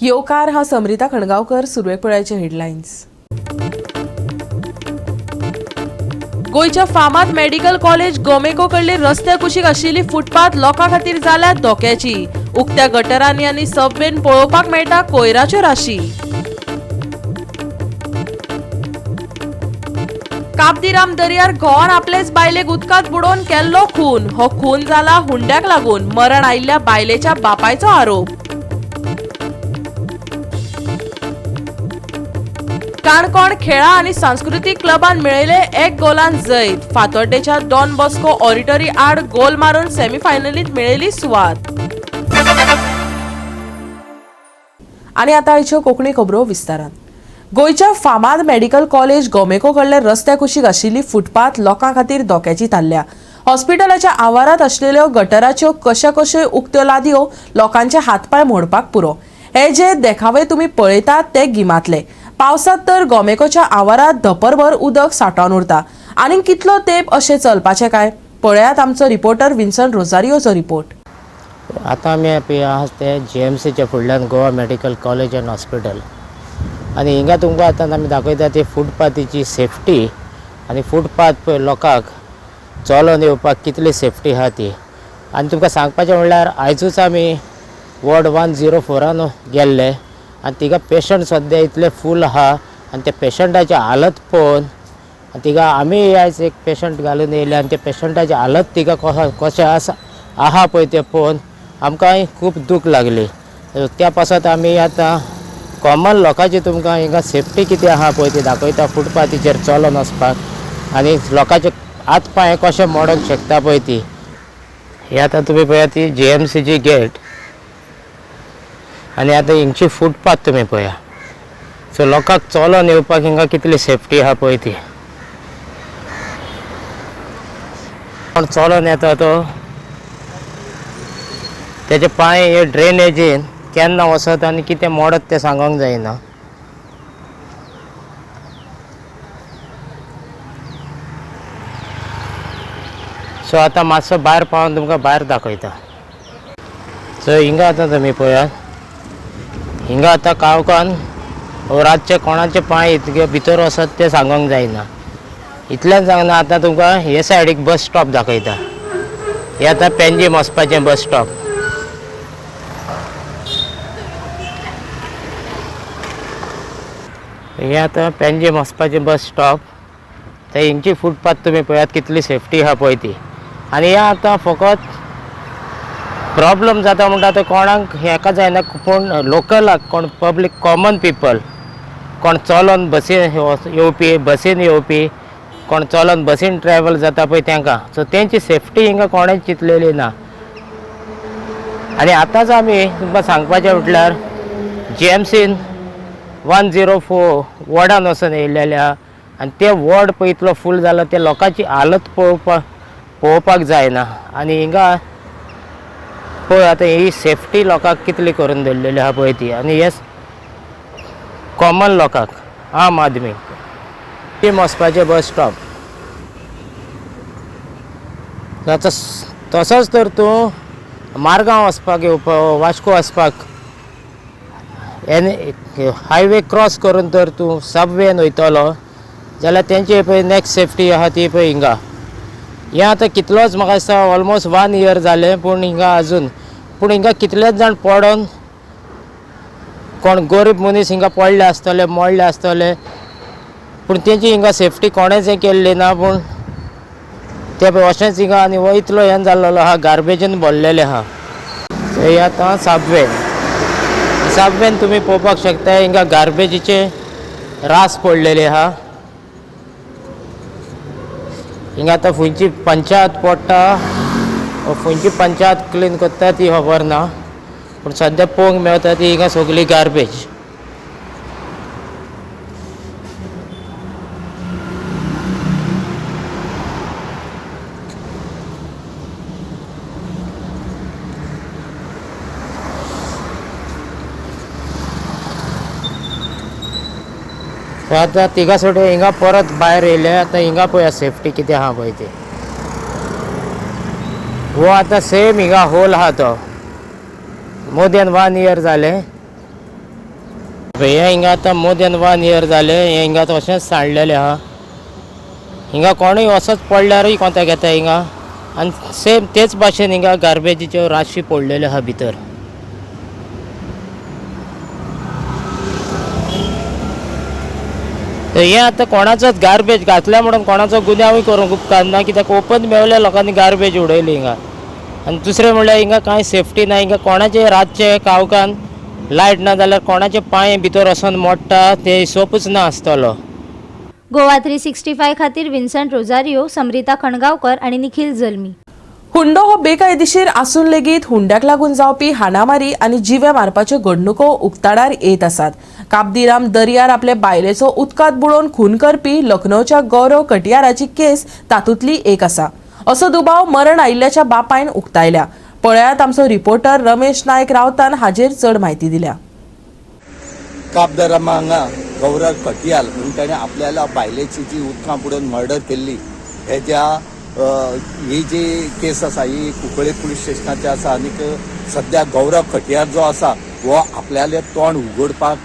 योकार हा समृता खणगावकर. सुरवेक पळयाचे हेडलायन्स. गोयच्या फामाद मेडिकल कॉलेज गोमेको कडली रस्त्या कुशीक आशिल्ली फुटपाथ लोकां खातीर जाल्या धोक्याची. उक्त्या गटरांनी आनी सबवेन पळोवपाक मेळटा कोयराच्यो राशी. काबदीराम दर्यार घोवान आपलेच बायलेक उदकांत बुडोवन केल्लो खून. हो खून जाला हुंड्याक लागून. मरण आयिल्ल्या बायलेच्या बापायचो आरोप. काणकोण खेळा आनी सांस्कृतिक क्लबान मेळयले 1 गोलान जैत. फातोड्डेच्या डॉन बॉस्को ऑडिटरी आड गोल मारून सेमीफायनलींत मेळयली सुवात. आनी आतां आयच्यो कोंकणी खबरो विस्तारान. गोयच्या फामाद मेडिकल कॉलेज गोमेको कडले रस्त्या कुशीक आशिल्ली फुटपाथ लोकां खातीर धोक्याची थारल्या. हॉस्पिटलाच्या आवारात आशिल्ल्यो गटराच्यो कशा उक्त्यो लादयो लोकांचे हातपाय मोडपाक पुरो. हे जे देखावे तुमी पळयतात ते गिमातले. पावसात तर गोमेकोच्या आवारात धपरभर उदक सांठोवन उरता. आनी कितलो तेंप अशें चलपाचें काय? पळयात आमचो रिपोर्टर विन्संट रोजारियोचो रिपोर्ट. आतां आमी आहात ते GMCच्या फुडल्यान Goa medical college end hospital. आनी हिंगा तुमकां आतां आमी दाखयता ती फुटपाथीची सेफ्टी आनी फुटपाथ पळय लोकांक चलोन येवपाक कितली सेफ्टी आहा ती. आनी तुमकां सांगपाचें म्हणल्यार आयजूच आमी वॉर्ड 104 गेल्ले आनी तिका पेशंट सद्या इतले फूल आहा आनी त्या पेशंटाची हालत पळोवन तिका आमी आयज एक पेशंट घालून येयले आनी त्या पेशंटाची हालत तिका कशें आहा पळय तें पळोवन आमकां खूब दूख लागली. त्या पासत आमी आतां कॉमन लोकांची तुमकां हिंगा सेफ्टी कितें आहा पळय ती दाखयता फुटपाथीचेर चलोन वचपाक. आनी लोकांचे हात पांय कशें मोडोंक शकता पळय ती. ही आतां तुमी पळयात ती GMCची गेट आनी आतां हिंगची फुटपाथ तुमी पळया. सो लोकांक चलोन येवपाक हिंगा कितली सेफ्टी आहा पळय ती. कोण चलोन येता तो तेजे पांय हे ड्रेनेजीन केन्ना वसत आनी कितें मोडत तें सांगोंक जायना. सो आतां मातसो भायर पावन तुमकां भायर दाखयता. सो हिंगा आतां तुमी पळयात हिंगा आतां काळोखान रातचे कोणाचे पांय इतके भितर वसत तें सांगोंक जायना. इतल्यान सांगना आतां तुमकां हे सायडीक बस स्टॉप दाखयता. हे आतां पेंजीम वचपाचें बस स्टॉप. हे आतां पेंजीम वचपाचें बस स्टॉप. ते हिंगची फुटपाथ तुमी पळयात कितली सेफ्टी आहा पळय ती. आनी हे आतां फकत प्रॉब्लम जाता म्हणटा तो कोणाक हेका जायना पूण लोकलाक कोण पब्लीक कॉमन पीपल कोण चलोन बसीन येवपी बसीन येवपी कोण चलोन बसीन ट्रॅवल जाता पळय तांकां. सो तेंची सेफ्टी हिंगा कोणेंच चिंतलेली ना. आनी आतांच आमी तुमकां सांगपाचें म्हटल्यार GMCन 104 वॉर्डान वचून येयलेले आहा आनी ते वॉर्ड पळय इतलो फूल जाला ते लोकांची हालत पळोवपाक जायना. आनी हिंगा पळय आतां ही सेफ्टी लोकांक कितली करून दवरलेली आहा पळय ती. आनी हे कॉमन लोकांक आम आदमी टीम वचपाचें बस स्टॉप. तसोच तर तूं मारगांव वचपाक येवपाक वास्को वचपाक हायवे क्रॉस करून तर तूं सबवेन वयतलो जाल्यार तेंची पळय नॅक्स्ट सेफ्टी आहा ती पळय हिंगा. हें आतां कितलोच म्हाका दिसता ऑलमोस्ट 1 इयर जालें पूण हिंगा कितलेच जाण पडोन कोण गरीब मनीस हिंगा पडले आसतले मोडले आसतले पूण तेंची हिंगा सेफ्टी कोणेंच हें केल्ली ना. पूण ते पळय अशेंच हिंगा आनी हो इतलो हें जाल्लो आहा गार्बेजीन भरलेले आहा. हे आतां सबवेन तुमी पळोवपाक शकता हिंगा गार्बेजीचे रास पडलेले आहा. हिंगा आतां खंयची पंचायत पडटा खंयची पंचायत क्लीन करता ती खबर ना पूण सद्या पळोवंक मेळटा ती हिंगा सगळी गार्बेज. आतां तिगा सोडून हिंगा परत भायर येयले. आतां हिंगा पळया सेफ्टी कितें आहा पळय ती. वो आतां सेम हिंगा होल आहा तो मोर दॅन 1 इयर जालें हे हिंगा आतां मोर दॅन 1 year जालें हे हिंगा आतां अशेंच सांडलेलें आहा हिंगा कोणूय वचत पडल्यारूय कोंता घेता हिंगा आनी सेम तेच भाशेन हिंगा गार्बेजीच्यो राशी पडलेल्यो आहा भितर हे आतां कोणाचोच गार्बेज घातल्या म्हणून कोणाचो गुन्यांवूय करूंक उपकारना कित्याक ओपन मेवल्या लोकांनी गार्बेज उडयली हिंगा आनी दुसरें म्हणल्यार हिंगा कांय सेफ्टी ना हिंगा कोणाचे रातचे कावकान लायट ना जाल्यार कोणाचे पांय भितर वचोन मोडटा ते हिशोबूच ना आसतलो गोवा 365 खातीर विन्संट रोजारियो, समरिता खणगांवकर आणि निखिल जल्मी. हुंडो हो बेकायदेशीर आसून लेगीत हुंड्याक लागून जावपी हाणामारी आनी जिवे मारपाच्यो घडणुको उक्ताडार येत आसात. काबदीराम दर्यार आपले बायलेचो उदकांत बुडोवन खून करपी लखनौच्या गौरव कटियाराची केस तातूंतली एक आसा असो दुबाव मरण आयिल्ल्याच्या बापायन उक्तायल्या. पळयात आमचो रिपोर्टर रमेश नायक रावतान हाजेर चड म्हायती दिल्या. काबदरामा हांगा गौरव कटियाल म्हणून ताणें आपल्याला बायलेची जी उदकां बुडोवन मर्डर केल्ली हेज्या ही जी केस आसा ही कुंकळे पुलीस स्टेशनाची आसा आनीक सध्या गौरव कटियार जो आसा हो आपल्याले तोंड उगडपाक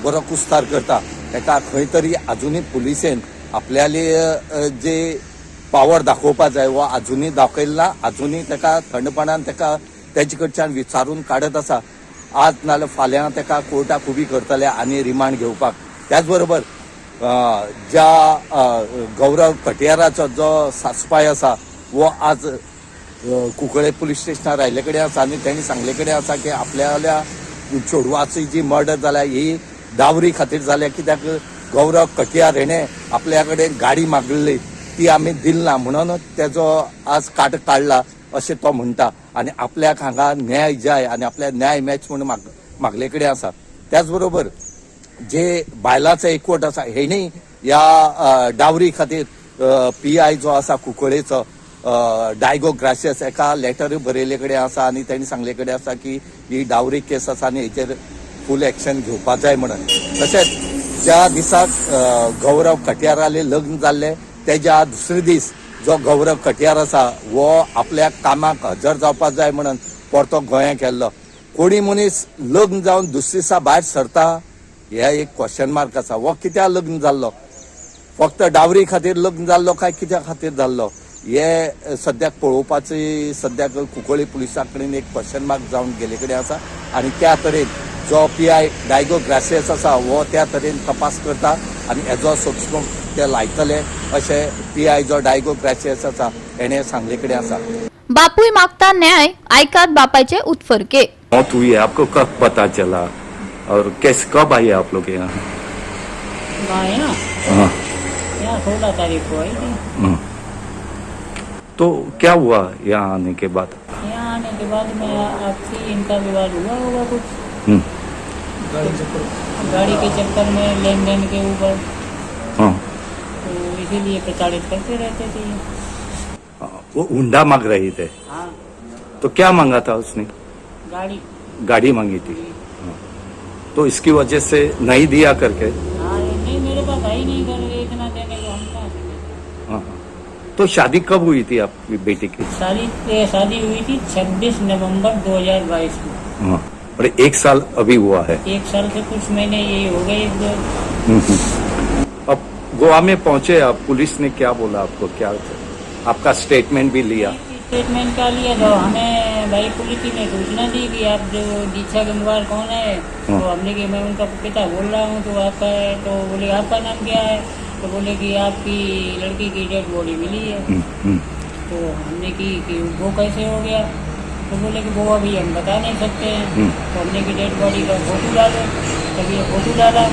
बरो कुस्तार करता. ताका खंय तरी आजुनूय पुलिसेन आपल्याली जे पावर दाखोवपा जाय वो आजुनूय दाखयला आजुनूय ताका थंडपणान ताका तेजे कडच्यान विचारून काडत आसा. आज नाल्यार फाल्यां ताका कोर्टाक उबी करतले आनी रिमांड घेवपाक. त्याच बरोबर ज्या गौरव कटियाराचो जो सासपाय आसा वो आज कुंकळे पुलीस स्टेशनार आयिल्ले कडेन आसा आनी तांणी सांगले कडेन आसा की आपल्या चेडवाची जी मर्डर जाल्या ही डावरी खातीर जाल्या कित्याक गौरव कटियार हेणें आपल्या कडेन गाडी मागलेली ती आमी दिलना म्हणून तेजो आज काट काडला अशें तो म्हणटा आनी आपल्याक हांगा न्याय जाय आनी आपल्या न्याय मॅच म्हणून मागले कडेन आसा. त्याच बरोबर जे बायलाचो एकवट आसा हेणी ह्या डावरी खातीर PI जो आसा कुंकळेचो डायगो ग्रासियस एका लेटर बरयले कडेन आसा आनी तांणी सांगले कडेन आसा की ही डावरी केस आसा आनी हेचेर फूल एक्शन घेवपा जाय म्हणून. तशेंच ज्या दिसाक गौरव कटियाराले लग्न जाल्ले तेज्या दुसरे दीस जो गौरव कटियार आसा वो आपल्या कामाक हजर जावपा जाय म्हणून परतो गोंयांत गेल्लो. कोणी मनीस लग्न जावन दुसरे दिसा भायर सरता हे एक क्वेश्चन मार्क आसा. वो कित्याक लग्न जाल्लो फक्त डावरी खातीर लग्न जाल्लो काय कित्या खातीर जाल्लो हे सद्याक पळोवपाची सद्याक कुंकळे पुलिसा कडेन एक क्वेश्चन मार्क जावन गेले कडेन आसा आनी त्या तरेन जो PI डायगो ग्रासियस आसा वो त्या तरेन तपास करता आनी हेजो सूक्ष्म ते लायतले अशें PI जो डायगो ग्रासियस आसा हेणें सांगले कडेन आसा. बापूय मागता न्याय, ऐकात बापाचे उत्फरके. मौत हुई है आपको कब पता चला और कैसे कब आए आप लोग यहाँ? हाँ 16 तारीख को आई थी. हाँ। तो क्या हुआ यहाँ आने के बाद? यहाँ आने के बाद में आपसी इनका विवाद हुआ होगा कुछ गाड़ी के चक्कर में लेन देन के ऊपर. हाँ तो इसीलिए प्रताड़ित करते रहते थे. वो हुंडा मांग रहे थे. हाँ तो क्या मांगा था उसने? गाड़ी मांगी थी. हाँ। तो इसकी वजह से नहीं दिया करके? हाँ नहीं मेरे पास आई नहीं कर इतना देने को हम कहाँ से देते. हाँ तो शादी कब हुई थी आपकी बेटी की? शादी हुई थी 26 नवंबर 2022 को. हाँ और 1 साल अभी हुआ है. 1 साल से कुछ महीने ये हो गए. अब गोवा में पहुंचे आप, पुलिस ने क्या बोला आपको? क्या आपका स्टेटमेंट भी लिया? स्टेटमेंट का लिया तो हमें भाई पुलिस ने सूचना दी कि आप जो दीक्षा गंगवार कौन है. तो हमने कि मैं उनका पिता बोल रहा हूँ. तो आपका है तो बोले आपका नाम क्या है. तो बोले कि आपकी लड़की की डेड बॉडी मिली है. तो हमने कि वो कैसे हो गया. तो बोले कि वो अभी हम बता नहीं सकते हैं. तो हमने की डेड बॉडी का फोटो डालो. तब ये फोटो डाला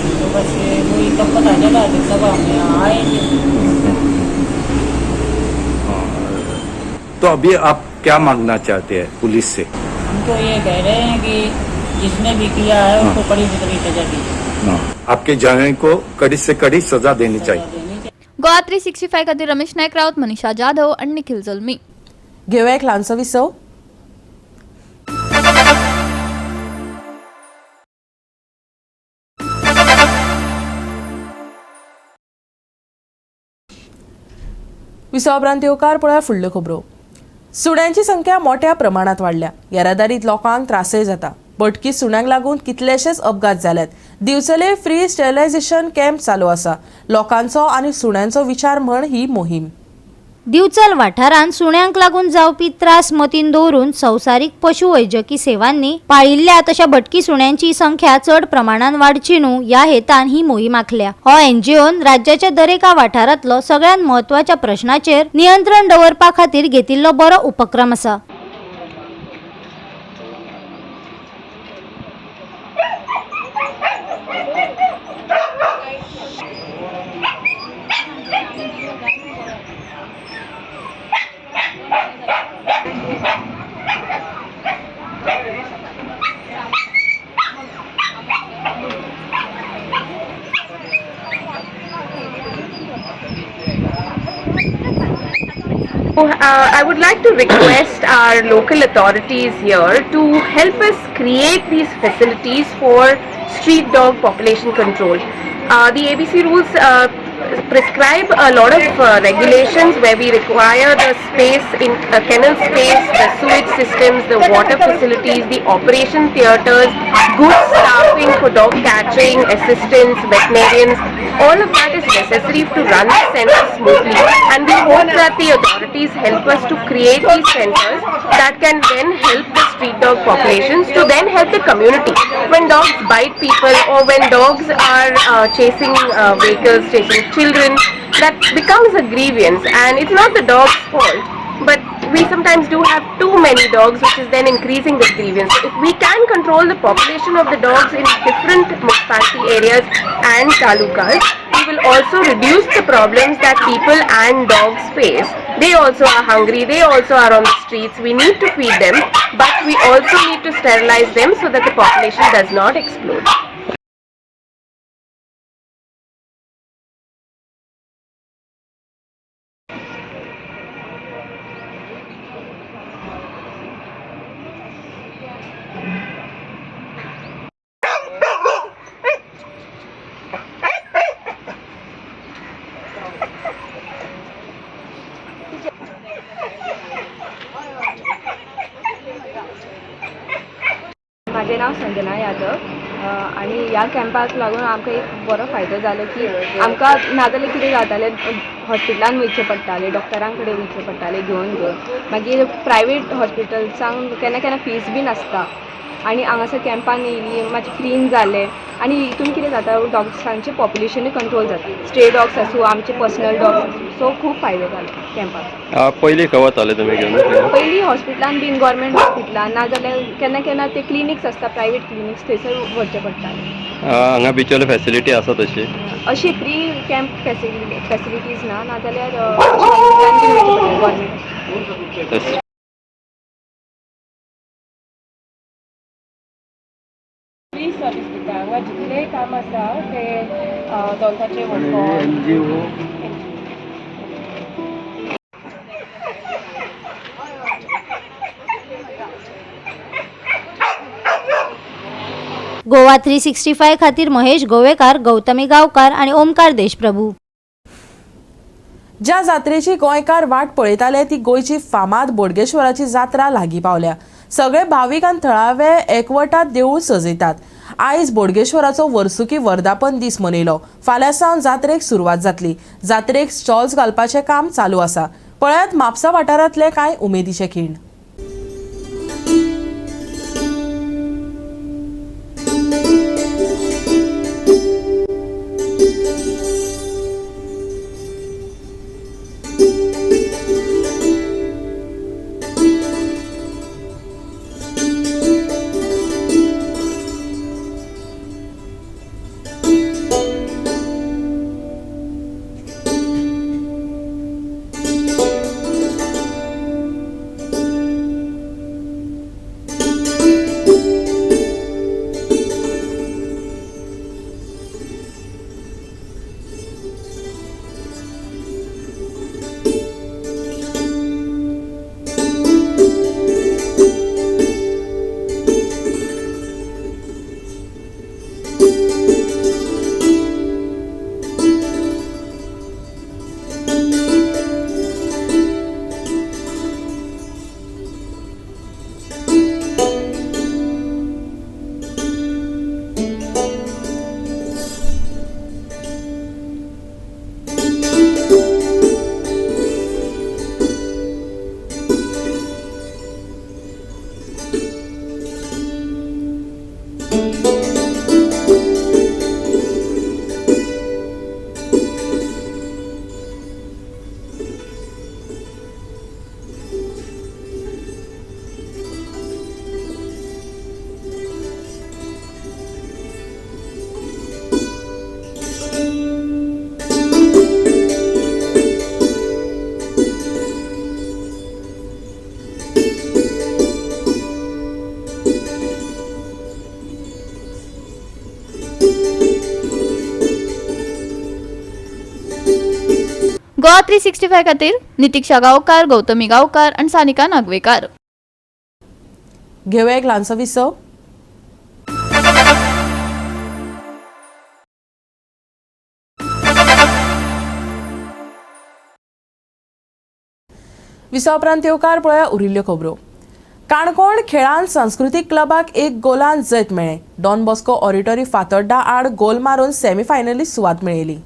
तो बस वही तब पता चला तो सब हम यहाँ आए थे. तो अभी आप क्या मांगना चाहते हैं पुलिस से? हम तो ये कह रहे हैं कि जिसने भी किया है उसको कड़ी से कड़ी सजा दी. आपके जाने को कड़ी से कड़ी सजा देनी चाहिए. गोवा 365 खातीर रमेश नायक रावत, मनीषा जाधव आणि निखिल जल्मी. घेऊया एक ल्हानसो विसव. विसवा उपरांत येवकार पळया फुडल्यो खबरो. सुण्यांची संख्या मोठ्या प्रमाणात वाडल्या. येरादारीत लोकांक त्रासय जाता. भटकी सुण्यांक लागून कितलेशेच अपघात जाल्यात. दिवचले फ्री स्टेरिलायझेशन कॅम्प चालू आसा. लोकांचो आनी सुण्यांचो विचार म्हण ही मोहीम. दिवचल वाठारांत सुण्यांक लागून जावपी त्रास मतीन दवरून संवसारीक पशुवैजकी सेवांनी पाळिल्ल्या तशा भटकी सुण्यांची संख्या चड प्रमाणात वाडची न्हू ह्या हेतान ही मोहीम आंखल्या. हो एनजीओन राज्याच्या दरेका वाठारांतलो सगळ्यात म्हत्वाच्या प्रश्नाचेर नियंत्रण दवरपा खातीर घेतिल्लो बरो उपक्रम आसा. I would like to request our local authorities here to help us create these facilities for street dog population control. The ABC rules prescribe a lot of regulations where we require the space in kennel space, the sewage systems, the water facilities, the operation theatres, good staffing for dog catching, assistants, veterinarians. All of that is necessary to run the center smoothly, and we hope that the authorities help us to create these centers that can then help the street dog populations to then help the community. When dogs bite people or when dogs are chasing vehicles, chasing children, that becomes a grievance, and it's not the dog's fault, but we sometimes do have too many dogs, which is then increasing the grievance. If we can control the population of the dogs in different municipality areas and talukas, we will also reduce the problems that people and dogs face. They also are hungry, they also are on the streets. We need to feed them, but we also need to sterilize them so that the population does not explode. माझे नाव संजना यादव आणि ह्या कॅम्पाक लागून आमकां एक बरो फायदो जालो की आमकां नाजाल्यार कितें जातालें हॉस्पिटलान वयचें पडटालें, डॉक्टरां कडेन वयचें पडटालें घेवन मागीर प्रायवेट हॉस्पिटल्सांक केन्ना केन्ना फीज बीन आसता आणि हांगासर कॅम्पान येयली मातशें क्लीन जालें आणि हितून कितें जाता डॉग्सांचें पॉप्युलेशनूय कंट्रोल जाता. स्ट्रे डॉग्स आसूं आमचे पर्सनल डॉग्स आसूं, सो खूब फायदो जालो कॅम्पाक. पयलीं खंय वताले तुमी घेवन? पयलीं हॉस्पिटलान बीन गव्हर्मेंट हॉस्पिटलान नाजाल्यार केन्ना केन्ना ते क्लिनिक्स आसता प्रायवेट क्लिनिक्स थंयसर व्हरचें पडटालें. हांगा बिचोले फॅसिलिटी आसा तशी? अशी फ्री कॅम्प फॅसिलिटीज ना, नाजाल्यार हॉस्पिटलान बीन वयचें पडटा गव्हर्मेंट. फ्री सर्वीस दिता. हांगा जितलेय काम आसा ते दोनसाचे वखद, गोवा 365 खातीर महेश गोवेकार, गौतमी गांवकार आणि ओमकार देशप्रभू. ज्या जात्रेची गोंयकार वाट पळयताले ती गोंयची फामाद बोडगेश्वराची जात्रा लागीं पावल्या. सगळे भाविक आनी थळावे एकवटात देवूळ सजयतात. आयज बोडगेश्वराचो वर्सुकी वर्धापन दीस मनयलो. फाल्यां सावन जात्रेक सुरवात जातली. जात्रेक स्टॉल्स घालपाचें काम चालू आसा. पळयात म्हापसा वाठारांतले कांय उमेदीचे खीण. गोवा 365 खातीर नितीक्षा गांवकार, गौतमी गांवकार आनी सानिका नागवेकार. घेऊया एक ल्हानसो विसव. विसव उपरांत येवकार पळया उरिल्ल्यो खबरो. काणकोण खेळांत सांस्कृतीक क्लबाक 1 गोलान जैत मेळ्ळें. डॉन बॉस्को ऑडिटरी फातोड्डा आड गोल मारून सेमीफायनलीत सुवात मेळयली.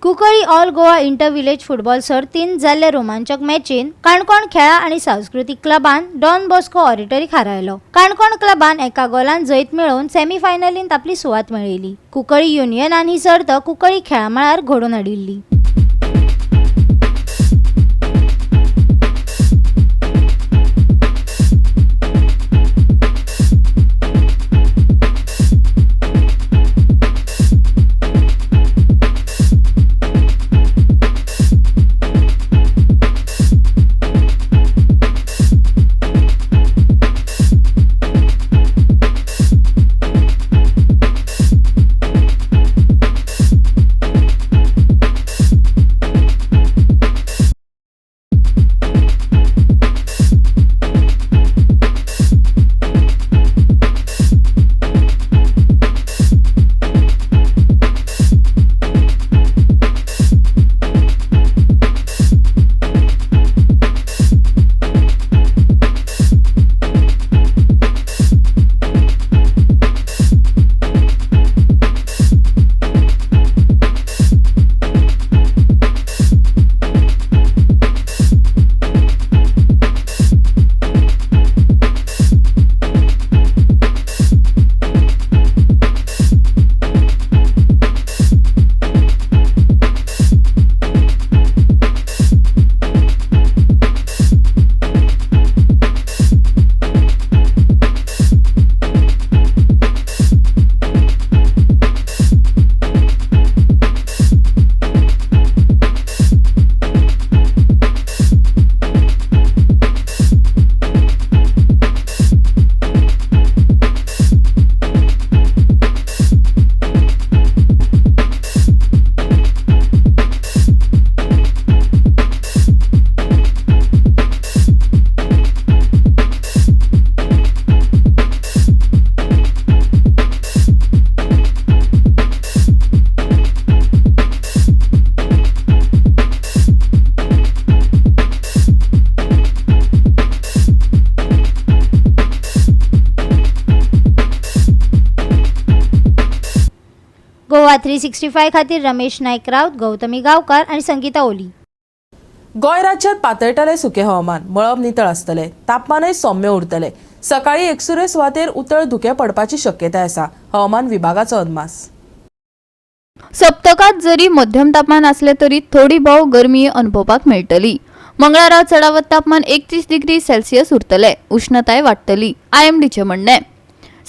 Cuncolim all Goa inter village football सर्तीन जाल्ले रोमांचक मॅचीन काणकोण खेळा आनी सांस्कृतीक क्लबान डॉन बॉस्को ऑडिटरीक हारयलो. काणकोण क्लबान 1 गोलान जैत मेळोवन सेमीफायनलींत आपली सुवात मेळयली. कुंकळी युनियनान ही सर्त कुंकळी खेळा मळार घडोवन हाडिल्ली. गोवा 365 खातीर रमेश नायक राऊत, गौतमी गांवकार आनी संगीता ओली. गोंय राज्यात पातळटले सुके हवामान. मळब नितळ आसतले. तापमानय सौम्य उरतले. सकाळी एकसुरे सुवातेर उतर धुके पडपाची शक्यताय आसा. हवामान विभागाचो अदमास. सप्तकात जरी मध्यम तापमान असले तरी थोडी भोव गरमी अनुभवपाक मेळटली. मंगळारा चढावत तापमान 31 डिग्री सेल्सियस उरतले. उष्णताय वाडटली, IMDचे म्हणणे.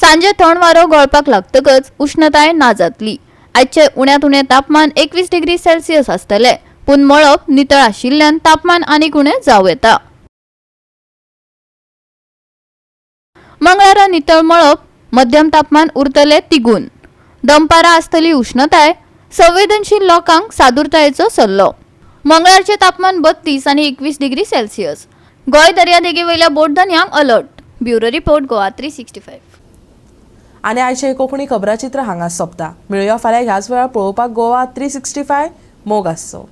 सांजे थंड वारो गळपाक लागतकच उष्णताय ना जातली. आजचे उण्यांत उणें तापमान 21 डिग्री सेल्सियस आसतले. पूण मळब नितळ आशिल्ल्यान तापमान आनीक उणें जावं येता. मंगळारा नितळ मळब, मध्यम तापमान उरतले तिगून. दनपारा आसतली उष्णताय. संवेदनशील लोकांक सादुरतायेचो सल्लो. मंगळारचे तापमान 32 आनी 21 डिग्री सेल्सियस. गोंय दर्यादेगे वयल्या बोटधन्यांक अलर्ट. Bureau report Goa 365. आनी आयचे कोंकणी खबराचित्र हांगाच सोंपता. मेळुया फाल्यां ह्याच वेळार पळोवपाक गोवा 365 मोग आसचो.